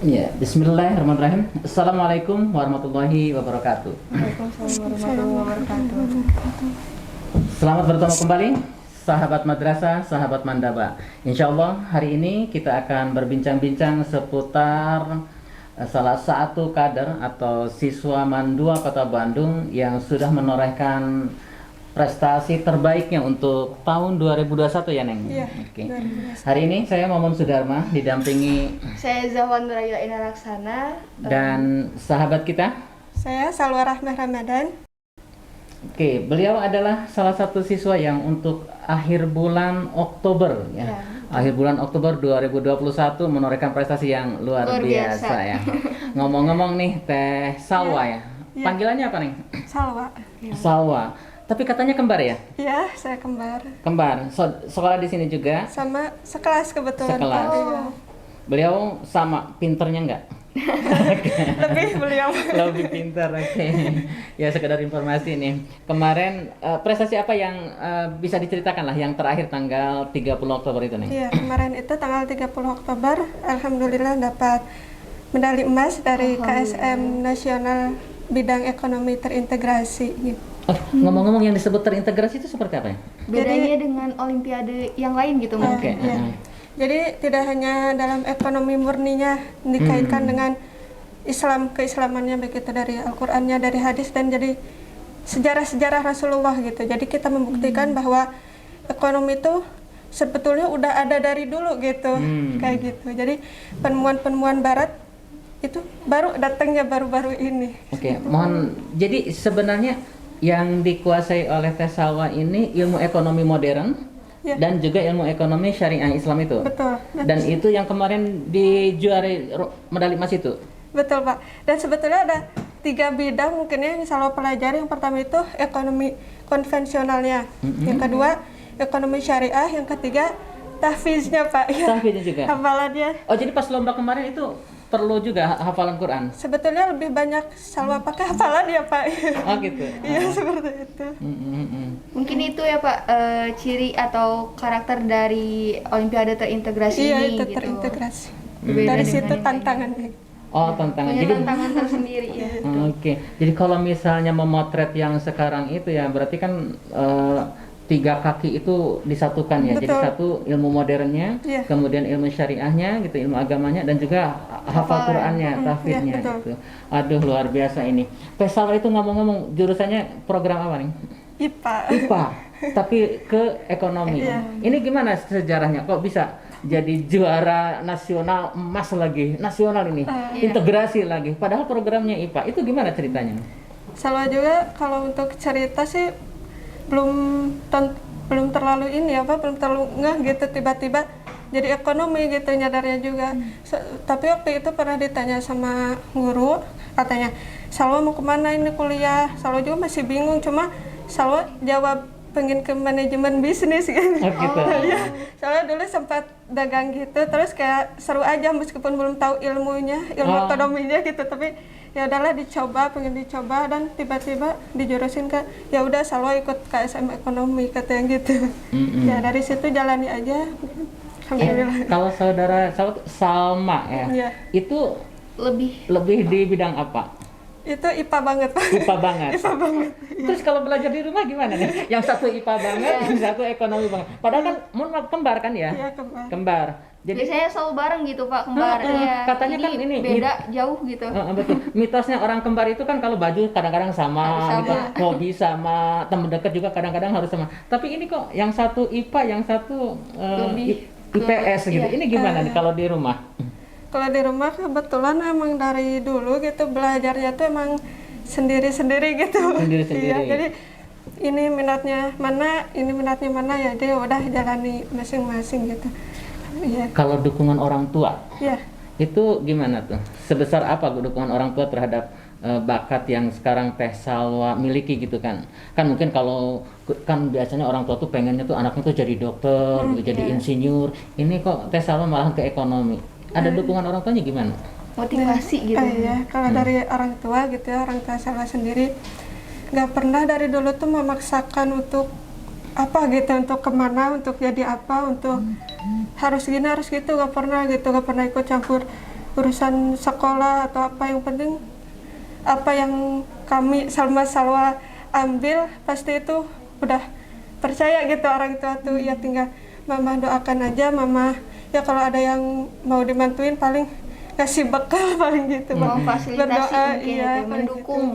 Ya, Bismillahirrahmanirrahim. Assalamualaikum warahmatullahi wabarakatuh. Waalaikumsalam warahmatullahi wabarakatuh. Selamat bertemu kembali, sahabat madrasah, sahabat mandaba. Insya Allah hari ini kita akan berbincang-bincang seputar salah satu kader atau siswa Mandua Kota Bandung yang sudah menorehkan prestasi terbaiknya untuk tahun 2021 ya Neng? Iya, Oke. 2021. Hari ini saya Momon Sudarma didampingi Saya Zahwan Nurayla Ina Laksana dan sahabat kita. Saya Salwa Rahmah Ramadan. Oke, beliau adalah salah satu siswa yang untuk akhir bulan Oktober ya. Ya. Akhir bulan Oktober 2021 menorehkan prestasi yang luar Luar biasa biasa. ya. Ngomong-ngomong nih Teh Salwa ya. Ya. Panggilannya apa nih? Salwa. Salwa. Tapi katanya kembar ya? Iya, saya kembar. Kembar. Sekolah di sini juga. Sama sekelas kebetulan. Sekelas. Pak. Iya. Beliau sama pinternya enggak? Lebih beliau. Lebih pintar, oke. Ya sekedar informasi nih. Kemarin prestasi apa yang bisa diceritakan lah yang terakhir tanggal 30 Oktober itu nih? Iya, kemarin itu tanggal 30 Oktober, alhamdulillah dapat medali emas dari KSM Nasional Bidang Ekonomi Terintegrasi gitu. Oh, ngomong-ngomong yang disebut terintegrasi itu seperti apa ya? bedanya dengan olimpiade yang lain gitu Oke. mungkin. Iya. Jadi tidak hanya dalam ekonomi murninya dikaitkan dengan Islam, keislamannya begitu dari Al-Qur'annya, dari hadis dan jadi sejarah-sejarah Rasulullah gitu. Jadi kita membuktikan bahwa ekonomi itu sebetulnya udah ada dari dulu gitu. Kayak gitu. Jadi penemuan-penemuan barat itu baru datangnya baru-baru ini. Oke, mohon. Jadi sebenarnya yang dikuasai oleh Teh Salwa ini ilmu ekonomi modern Ya. dan juga ilmu ekonomi syariah Islam itu. Betul. Dan itu yang kemarin dijuari medali emas itu. Betul Pak. Dan sebetulnya ada 3 bidang mungkin yang selalu pelajari. Yang pertama itu ekonomi konvensionalnya. Yang kedua ekonomi syariah. Yang ketiga tahfiznya Pak. Ya. Tahfiznya juga. Hafalannya. Oh, jadi pas lomba kemarin itu perlu juga hafalan Quran. Sebetulnya lebih banyak Salwa pakai hafalan ya Pak. Oh gitu. Iya seperti itu. Mungkin itu ya Pak, ciri atau karakter dari olimpiade terintegrasi Iya ini itu gitu. terintegrasi. Berbeda Dari dengan situ yang tantangannya. Oh, tantangan. Punya Jadi tantangan tersendiri ya. Oke. Jadi kalau misalnya memotret yang sekarang itu ya berarti kan 3 kaki itu disatukan ya. Jadi Betul. satu ilmu modernnya, Iya. kemudian ilmu syariahnya gitu, ilmu agamanya dan juga hafal Qurannya, tahfiznya iya, betul. gitu. Aduh luar biasa ini. Teh Salwa itu ngomong-ngomong jurusannya program apa nih? IPA. IPA, tapi ke ekonomi. Iya. Ini gimana sejarahnya? Kok bisa jadi juara nasional emas lagi? Nasional ini, integrasi lagi. Padahal programnya IPA. Itu gimana ceritanya? Salwa juga kalau untuk cerita sih belum terlalu ini apa, belum terlalu ngeh gitu tiba-tiba jadi ekonomi gitu nyadarnya juga. Tapi waktu itu pernah ditanya sama guru, katanya Salwa mau kemana ini kuliah. Salwa juga masih bingung, cuma Salwa jawab pengen ke manajemen bisnis gitu. Oh, gitu. Iya, soalnya dulu sempat dagang gitu, terus kayak seru aja meskipun belum tahu ilmunya, ilmu Oh. ekonominya gitu, tapi ya udahlah dicoba, pengen dicoba dan tiba-tiba dijurusin ke ya udah Salwa ikut KSM ekonomi katanya gitu. Ya dari situ jalani aja. Alhamdulillah. Kalau saudara Salma ya, Iya. itu Lebih di bidang apa? Itu IPA banget Pak. IPA banget. IPA banget. Terus kalau belajar di rumah gimana nih? Yang satu IPA banget, yang satu ekonomi banget. Padahal kan mohon maaf, kembar kan ya? Iya kembar. Kembar. Jadi biasanya selalu bareng gitu Pak, kembar. Iya. katanya kan ini beda jauh gitu. betul. Mitosnya orang kembar itu kan kalau baju kadang-kadang sama, Harus sama. gitu. Hobi sama, teman dekat juga kadang-kadang harus sama. Tapi ini kok yang satu IPA, yang satu Lebih IPS gitu. iya. Ini gimana nih kalau di rumah? Kalau di rumah kebetulan emang dari dulu gitu belajarnya tuh emang sendiri-sendiri gitu. Sendiri-sendiri. Iya, jadi ini minatnya mana, ini minatnya mana ya dia udah jalani masing-masing gitu. Iya. Kalau dukungan orang tua, Iya. itu gimana tuh? Sebesar apa dukungan orang tua terhadap bakat yang sekarang Teh Salwa miliki gitu kan? Kan mungkin kalau kan biasanya orang tua tuh pengennya tuh anaknya tuh jadi dokter, gitu, jadi insinyur. Ini kok Teh Salwa malah ke ekonomi. Ada dukungan orang tuanya gimana? Motivasi gitu. Iya, kalau dari orang tua gitu ya, orang tua Salwa sendiri nggak pernah dari dulu tuh memaksakan untuk apa gitu, untuk kemana, untuk jadi apa, untuk harus gini harus gitu, nggak pernah gitu, nggak pernah ikut campur urusan sekolah atau apa, yang penting apa yang kami Salma ambil pasti itu udah percaya gitu orang tua tuh. Ya tinggal mama doakan aja, mama ya kalau ada yang mau dibantuin paling kasih bekal paling gitu, Memfasilitasi berdoa, mungkin iya, itu, mendukung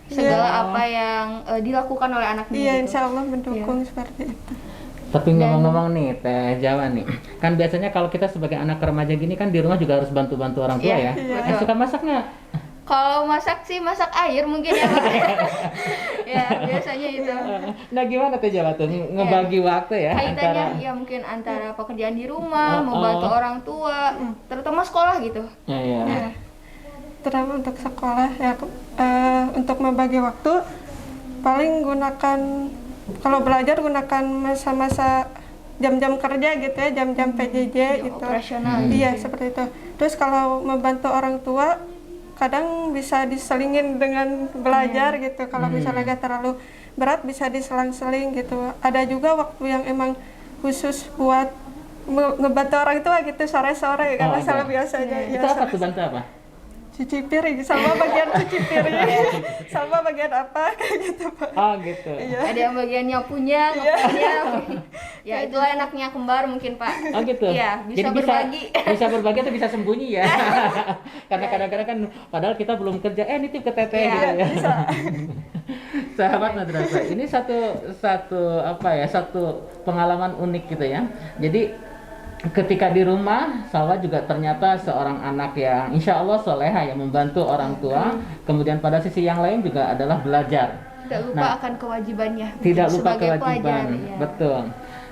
gitu. segala Iya. apa yang dilakukan oleh anaknya Iya, gitu. insya Allah mendukung seperti itu. Tapi ngomong-ngomong nih Teh Jawa nih, kan biasanya kalau kita sebagai anak remaja gini kan di rumah juga harus bantu-bantu orang tua Iya, ya. betul. Suka masak nggak? Kalau masak sih masak air mungkin ya Pak. Ya biasanya itu. Nah gimana Teh Jawa tuh ngebagi waktu ya Kaitannya antara ya mungkin antara pekerjaan di rumah, Oh, membantu oh. orang tua, terutama sekolah gitu. ya. Ya. Terutama untuk sekolah ya, untuk membagi waktu paling gunakan, kalau belajar gunakan masa-masa jam-jam kerja gitu ya, jam-jam PJJ gitu. Operasional. Iya, seperti itu. Terus kalau membantu orang tua kadang bisa diselingin dengan belajar gitu. Kalau misalnya gak terlalu berat bisa diselang-seling gitu. Ada juga waktu yang emang khusus buat ngebantu orang tua gitu, sore-sore karena ada. salah biasanya. Itu apa tuh, bantu apa? Cuci piring, sama bagian cuci piring, sama bagian apa kayak gitu Pak. Oh gitu. Iya. Ada yang bagian nyapunya, ngepelnya. Ya itulah enaknya kembar mungkin Pak. Oh gitu. Iya, bisa Jadi berbagi. bisa berbagi atau bisa sembunyi ya. Karena kadang-kadang kan padahal kita belum kerja, nitip ke teteh Iya, gitu ya. Bisa. Sahabat madrasah, ini satu pengalaman unik gitu ya. Jadi ketika di rumah, Salwa juga ternyata seorang anak yang insya Allah soleha yang membantu orang tua. Kemudian pada sisi yang lain juga adalah belajar. Tidak lupa Nah, akan kewajibannya. Tidak lupa sebagai kewajiban, pelajar, ya. betul.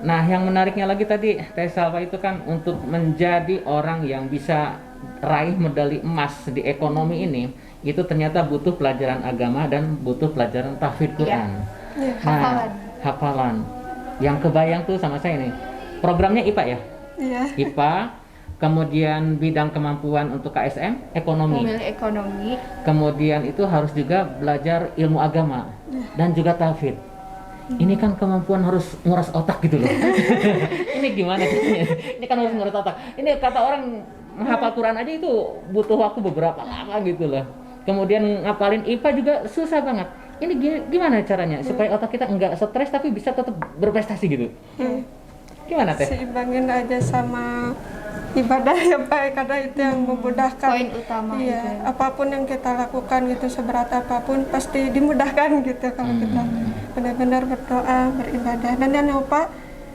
Nah, yang menariknya lagi tadi Teh Salwa itu kan untuk menjadi orang yang bisa raih medali emas di ekonomi ini, itu ternyata butuh pelajaran agama dan butuh pelajaran tahfidz Quran. Iya. Hafalan. Hafalan. Yang kebayang tuh sama saya nih, programnya IPA ya? Iya. IPA, kemudian bidang kemampuan untuk KSM, ekonomi. Memilih ekonomi. Kemudian itu harus juga belajar ilmu agama dan juga tahfidz. Ini kan kemampuan harus nguras otak gitu loh. Ini gimana caranya? Ini kan harus nguras otak. Ini kata orang menghafal Quran aja itu butuh waktu beberapa lama gitu loh. Kemudian ngapalin IPA juga susah banget. Ini gimana caranya supaya otak kita enggak stres tapi bisa tetap berprestasi gitu? Gimana Teh? Seimbangin aja sama ibadah ya Pak, karena itu yang memudahkan. Poin utama itu. Iya, apapun yang kita lakukan gitu, seberat apapun pasti dimudahkan gitu kalau kita benar-benar berdoa, beribadah, dan jangan lupa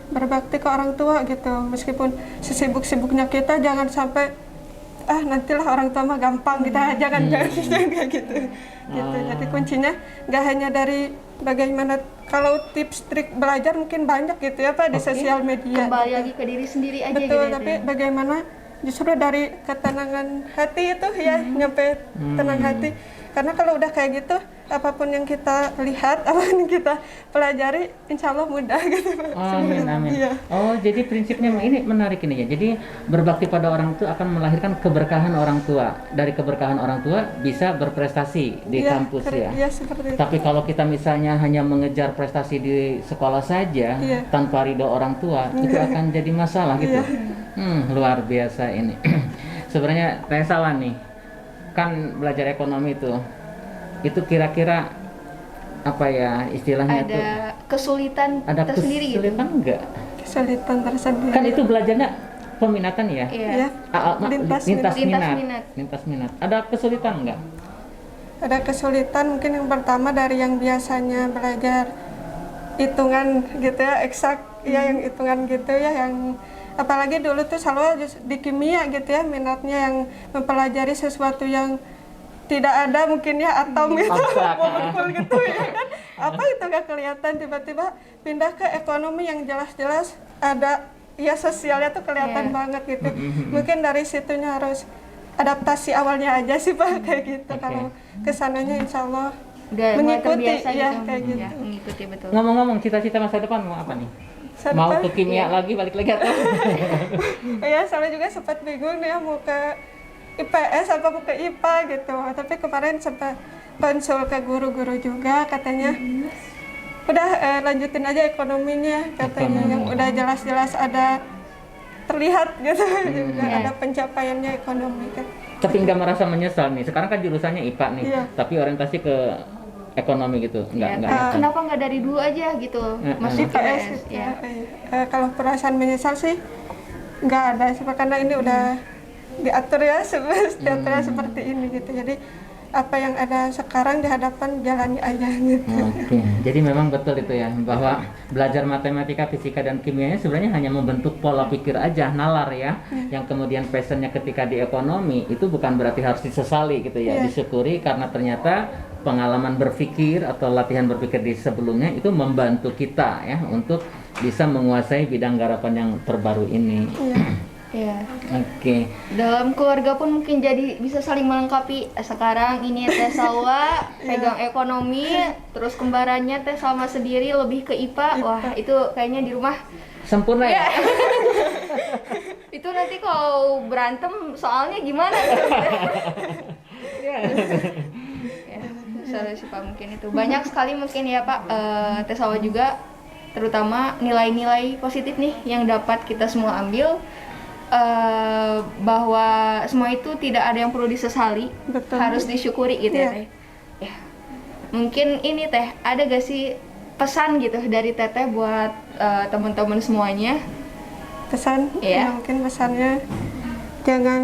berbakti ke orang tua gitu. Meskipun sesibuk-sibuknya kita, jangan sampai nantilah orang tua mah gampang, kita jangan kayak gitu. Gitu. Jadi kuncinya nggak hanya dari bagaimana, kalau tips trik belajar mungkin banyak gitu ya Pak di sosial media. Kembali lagi ke diri sendiri aja Betul, gitu. tapi bagaimana justru dari ketenangan hati itu ya, nyampe tenang hati. Karena kalau udah kayak gitu, apapun yang kita lihat, apapun yang kita pelajari, insya Allah mudah gitu Pak. Amin, amin. Iya. Oh, jadi prinsipnya ini menarik ini ya. Jadi berbakti pada orang tua akan melahirkan keberkahan orang tua. Dari keberkahan orang tua bisa berprestasi di Iya, kampus ya. Iya, seperti itu. Tapi kalau kita misalnya hanya mengejar prestasi di sekolah saja Iya. tanpa ridho orang tua, itu akan jadi masalah gitu. Luar biasa ini. Sebenarnya Teh Salwa nih, kan belajar ekonomi itu kira-kira apa ya istilahnya Ada tuh? kesulitan Ada tersendiri gitu. kesulitan enggak? Kesulitan tersendiri. Kan itu belajarnya peminatan ya? Iya. Iya. Lintas Lintas minat. Ada kesulitan enggak? Ada kesulitan mungkin yang pertama dari yang biasanya belajar hitungan gitu ya, eksak ya, yang hitungan gitu ya, yang apalagi dulu tuh selalu di kimia gitu ya, minatnya yang mempelajari sesuatu yang tidak ada mungkin ya, atom itu molekul gitu ya kan, apa itu nggak kelihatan, tiba-tiba pindah ke ekonomi yang jelas-jelas ada ya, sosialnya tuh kelihatan banget gitu. Mungkin dari situnya harus adaptasi awalnya aja sih Pak, kayak gitu. Kalau kesananya insya Allah Udah mulai mengikuti terbiasa ya gitu. kayak gitu. Ya, mengikuti betul. Ngomong-ngomong cita-cita masa depan mau apa nih? Masa Mau depan? ke kimia lagi, balik lagi atau? Ya, saya juga sempat bingung nih ya, mau ke IPS apa mau ke IPA gitu. Tapi kemarin sempat konsul ke guru-guru juga, katanya udah lanjutin aja ekonominya, katanya yang udah jelas-jelas ada terlihat gitu, juga Iya. ada pencapaiannya ekonomi kan. Tapi nggak merasa menyesal nih. Sekarang kan jurusannya IPA nih, Iya. tapi orientasi ke ekonomi gitu. Ya, Nggak kan, nyesal. kenapa nggak dari dulu aja gitu? Masuk IPS IPS, gitu. ya. Kalau perasaan menyesal sih nggak ada, karena ini udah diatur ya diaturnya seperti ini gitu. Jadi apa yang ada sekarang di hadapan jalani aja gitu. Oke, jadi memang betul itu ya, bahwa belajar matematika, fisika, dan kimianya sebenarnya hanya membentuk pola pikir aja, nalar ya. Yang kemudian passionnya ketika di ekonomi itu bukan berarti harus disesali gitu ya, Iya. disyukuri karena ternyata pengalaman berpikir atau latihan berpikir di sebelumnya itu membantu kita ya untuk bisa menguasai bidang garapan yang terbaru ini. Iya. Ya. Oke. Dalam keluarga pun mungkin jadi bisa saling melengkapi. Sekarang ini Teh Salwa pegang ekonomi, terus kembarannya Teh Salma sendiri lebih ke IPA. Wah, itu kayaknya di rumah Sempurna ya? itu nanti kalau berantem soalnya gimana? Ya. Ya, seru sih Pak, mungkin itu. Banyak sekali mungkin ya Pak, Teh Salwa juga terutama nilai-nilai positif nih yang dapat kita semua ambil. Bahwa semua itu tidak ada yang perlu disesali, Betul. harus disyukuri gitu ya Iya. Teh. Ya. Mungkin ini Teh, ada gak sih pesan gitu dari Teteh buat teman-teman semuanya? Pesan Iya. mungkin pesannya jangan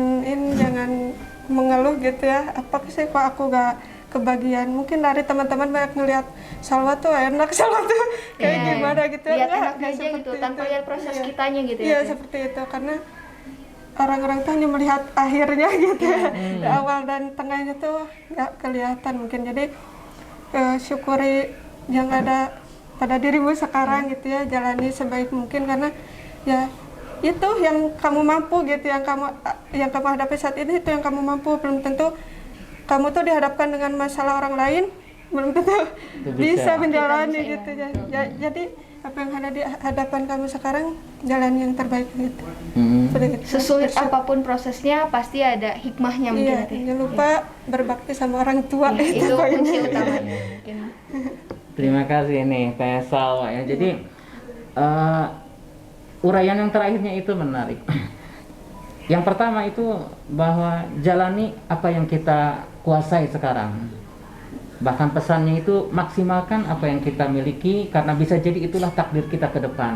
mengeluh gitu ya, apa sih kok aku gak kebagian. Mungkin dari teman-teman banyak ngelihat Salwa tuh enak, Salwa tuh kayak Iya. gimana gitu. Lihat Enggak, enaknya aja seperti gitu, tanpa itu. lihat proses Iya. kitanya gitu ya, Iya, Teh. seperti itu, karena orang-orang tuh hanya melihat akhirnya gitu ya. Di awal dan tengahnya tuh nggak kelihatan mungkin. Jadi syukuri yang ada pada dirimu sekarang gitu ya, jalani sebaik mungkin, karena ya itu yang kamu mampu gitu, yang kamu hadapi saat ini itu yang kamu mampu. Belum tentu kamu tuh dihadapkan dengan masalah orang lain, belum tentu bisa. bisa menjalani Kita bisa, gitu ya. ya. Jadi apa yang ada di hadapan kamu sekarang, jalani yang terbaik gitu. Hmm. Seperti itu. Sesulit apapun prosesnya pasti ada hikmahnya mungkin Iya, ya Teh. jangan lupa berbakti sama orang tua. Ya, itu poinnya. kunci utamanya mungkin. Terima kasih nih Teh Salwa ya. Jadi uraian yang terakhirnya itu menarik. Yang pertama itu bahwa jalani apa yang kita kuasai sekarang. Bahkan pesannya itu maksimalkan apa yang kita miliki, karena bisa jadi itulah takdir kita ke depan.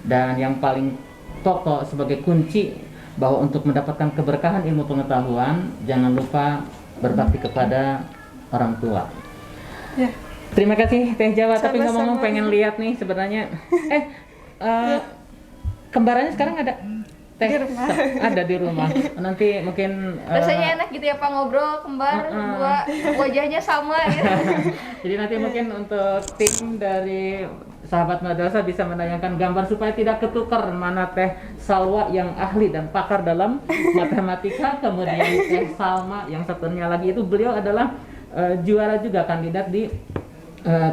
Dan yang paling pokok sebagai kunci bahwa untuk mendapatkan keberkahan ilmu pengetahuan, jangan lupa berbakti kepada orang tua. Ya, Terima kasih Teh Jawa, tapi Sama-sama. ngomong-ngomong pengen lihat nih sebenarnya. Kembarannya sekarang ada? Teh Di rumah. ada di rumah. Nanti mungkin Rasanya enak gitu ya Pak, ngobrol kembar, dua wajahnya sama gitu. jadi nanti mungkin untuk tim dari sahabat madrasah bisa menayangkan gambar supaya tidak ketukar mana Teh Salwa yang ahli dan pakar dalam matematika, kemudian Teh Salma yang satunya lagi itu beliau adalah juara juga kandidat di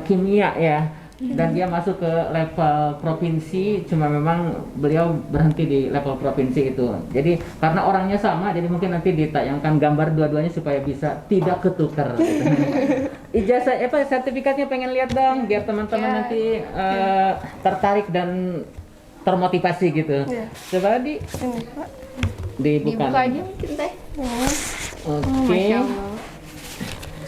kimia ya. Dan dia masuk ke level provinsi, cuma memang beliau berhenti di level provinsi itu. Jadi karena orangnya sama, jadi mungkin nanti ditayangkan gambar dua-duanya supaya bisa tidak ketukar. Ijazah sertifikatnya pengen lihat dong, biar teman-teman Ya. nanti tertarik dan termotivasi gitu. Ya. Coba ini Pak. dibuka. Dibuka aja mungkin Teh. Oke. Masya Allah.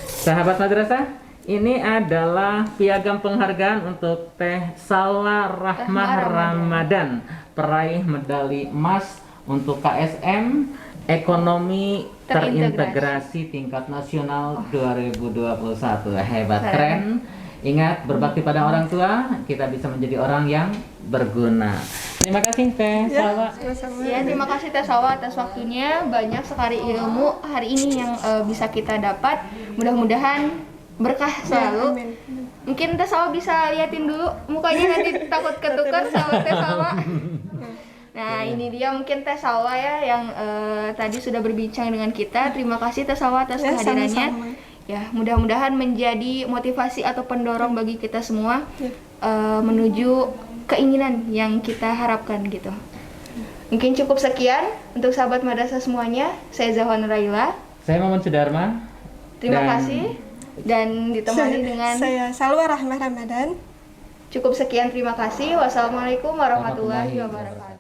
Sahabat madrasah, ini adalah piagam penghargaan untuk Teh Salwa Rahmah Ramadan, peraih medali emas untuk KSM Ekonomi Terintegrasi Tingkat Nasional 2021. Hebat, keren. Ingat, berbakti pada orang tua, kita bisa menjadi orang yang berguna. Terima kasih Teh Salwa. Sama-sama. Ya, terima kasih Teh Salwa atas waktunya. Banyak sekali ilmu hari ini yang bisa kita dapat. Mudah-mudahan berkah selalu. Amin. Mungkin Teh Salwa bisa liatin dulu mukanya, nanti takut ketukar sama Teh Salwa. Nah, ini dia mungkin Teh Salwa ya yang tadi sudah berbincang dengan kita. Terima kasih Teh Salwa atas Ya, kehadirannya. sama-sama. Ya, mudah-mudahan menjadi motivasi atau pendorong bagi kita semua Ya. menuju keinginan yang kita harapkan gitu. Mungkin cukup sekian untuk sahabat madrasah semuanya. Saya Zahwan Raila. Saya Maman Sudarma. Terima Dan- kasih dan ditemani dengan Saya Salwa Rahmah Ramadan. cukup sekian. Terima kasih. Wassalamualaikum warahmatullahi Warahmatullahi wabarakatuh.